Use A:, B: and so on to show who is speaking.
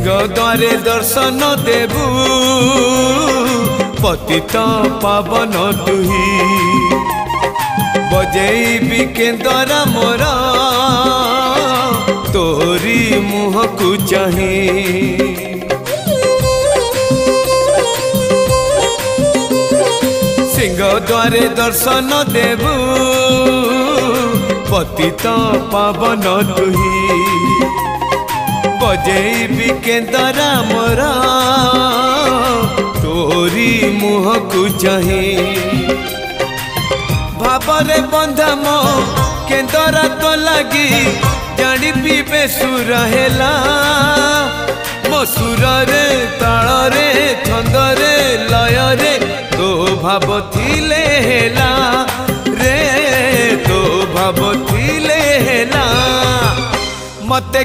A: द्वारे दर्शन देबू पतित पावन तुही बजेबी केंद्र मोर तोरी मुह को चाही सिंह द्वारे दर्शन देबू पतित पावन तुही बजेबी केंद्र मोर तोरी मुह को चाही भावरे बंधा मो केंद्र तो लगी जानी पीबे सुर हेला मो सुर रे ताल रे छंद रे लय रे तो भाव थिले हेला रे तो भाव थिले हेला मते